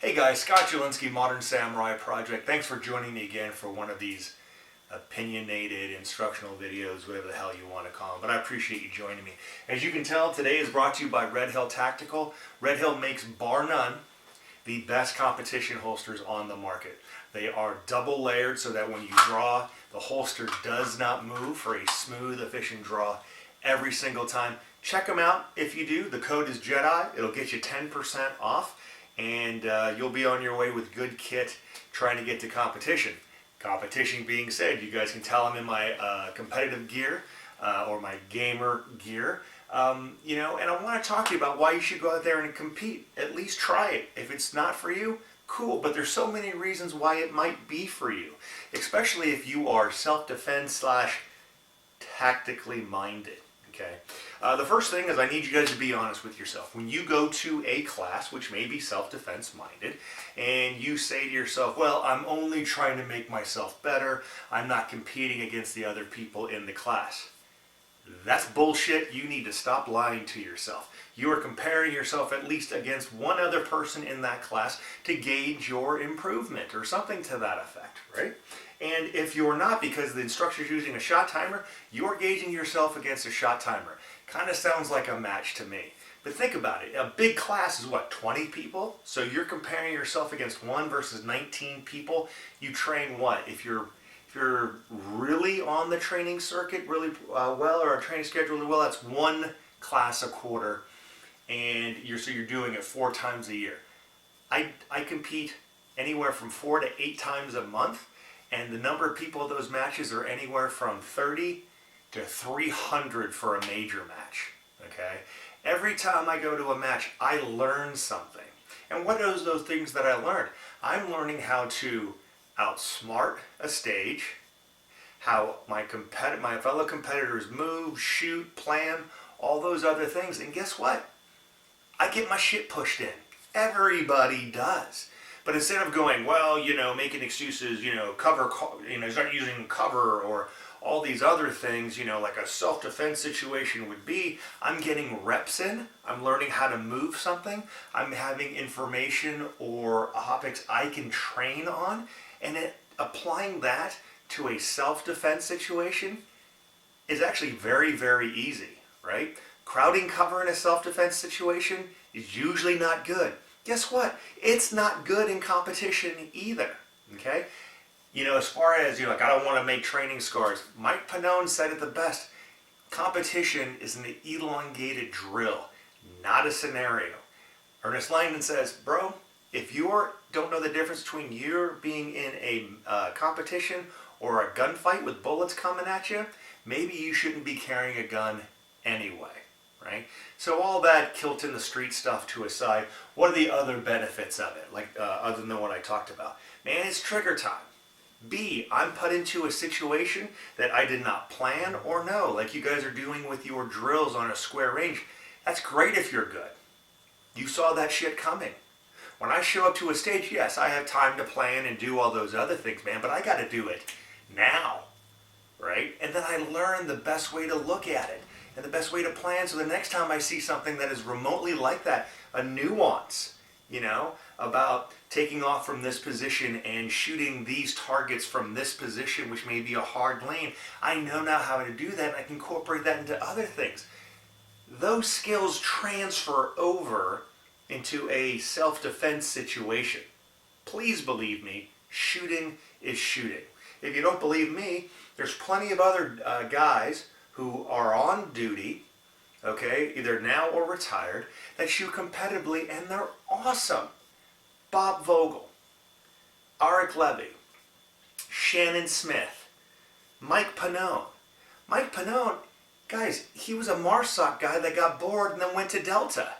Hey guys, Scott Jelinski, Modern Samurai Project. Thanks for joining me again for one of these opinionated instructional videos, whatever the hell you want to call them, but I appreciate you joining me. As you can tell, today is brought to you by Red Hill Tactical. Red Hill makes, bar none, the best competition holsters on the market. They are double layered so that when you draw, the holster does not move for a smooth, efficient draw every single time. Check them out if you do. The code is JEDI. It'll get you 10% off, and you'll be on your way with good kit trying to get to competition. Competition being said, you guys can tell I'm in my competitive gear or my gamer gear. And I want to talk to you about why you should go out there and compete. At least try it. If it's not for you, cool, but there's so many reasons why it might be for you, especially if you are self-defense / tactically minded. Okay. The first thing is I need you guys to be honest with yourself. When you go to a class, which may be self-defense minded, and you say to yourself, well, I'm only trying to make myself better, I'm not competing against the other people in the class. That's bullshit. You need to stop lying to yourself. You are comparing yourself at least against one other person in that class to gauge your improvement or something to that effect, right? And if you're not, because the instructor's using a shot timer, you're gauging yourself against a shot timer. Kind of sounds like a match to me. But think about it. A big class is what, 20 people? So you're comparing yourself against 1 versus 19 people. You train what? If you're really on the training circuit really well, or a training schedule really well, that's 1 class a quarter, and you're doing it 4 times a year. I compete anywhere from 4 to 8 times a month, and the number of people at those matches are anywhere from 30 to 300 for a major match. Okay, every time I go to a match, I learn something. And what are those things that I learned? I'm learning how to outsmart a stage, how my fellow competitors move, shoot, plan, all those other things. And guess what? I get my shit pushed in. Everybody does. But instead of going, well, making excuses, start using cover or all these other things, like a self-defense situation would be, I'm getting reps in, I'm learning how to move something, I'm having information or topics I can train on, and applying that to a self-defense situation is actually very, very easy, right? Crowding cover in a self-defense situation is usually not good. Guess what? It's not good in competition either, okay? As far as, I don't want to make training scars, Mike Pannone said it the best. Competition is an elongated drill, not a scenario. Ernest Langdon says, bro, if you don't know the difference between you being in a competition or a gunfight with bullets coming at you, maybe you shouldn't be carrying a gun anyway, right? So all that kilt in the street stuff to a side, what are the other benefits of it, other than what I talked about? Man, it's trigger time. B, I'm put into a situation that I did not plan or know, like you guys are doing with your drills on a square range. That's great if you're good. You saw that shit coming. When I show up to a stage, yes, I have time to plan and do all those other things, man, but I got to do it now, right? And then I learn the best way to look at it and the best way to plan, so the next time I see something that is remotely like that, a nuance, about taking off from this position and shooting these targets from this position, which may be a hard lane, I know now how to do that, and I can incorporate that into other things. Those skills transfer over into a self-defense situation. Please believe me, shooting is shooting. If you don't believe me, there's plenty of other guys who are on duty, okay, either now or retired, that shoot competitively, and they're awesome. Bob Vogel, Arik Levy, Shannon Smith, Mike Pannone. Mike Pannone, guys, he was a MARSOC guy that got bored and then went to Delta.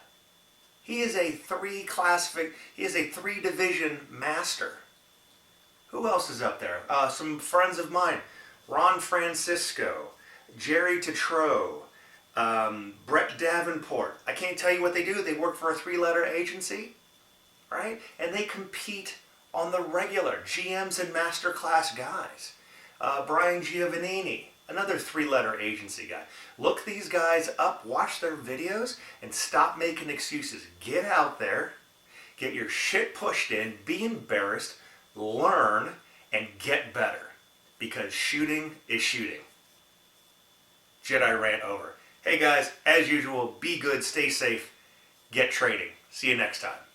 He is a 3-division master. Who else is up there? Some friends of mine. Ron Francisco, Jerry Tetreault, Brett Davenport. I can't tell you what they do. They work for a 3-letter agency, right? And they compete on the regular. GMs and master class guys. Brian Giovannini, another 3-letter agency guy. Look these guys up, watch their videos, and stop making excuses. Get out there, Get your shit pushed in, be embarrassed, learn, and get better. Because shooting is shooting. Jedi rant over. Hey guys, as usual, be good, stay safe, get trading. See you next time.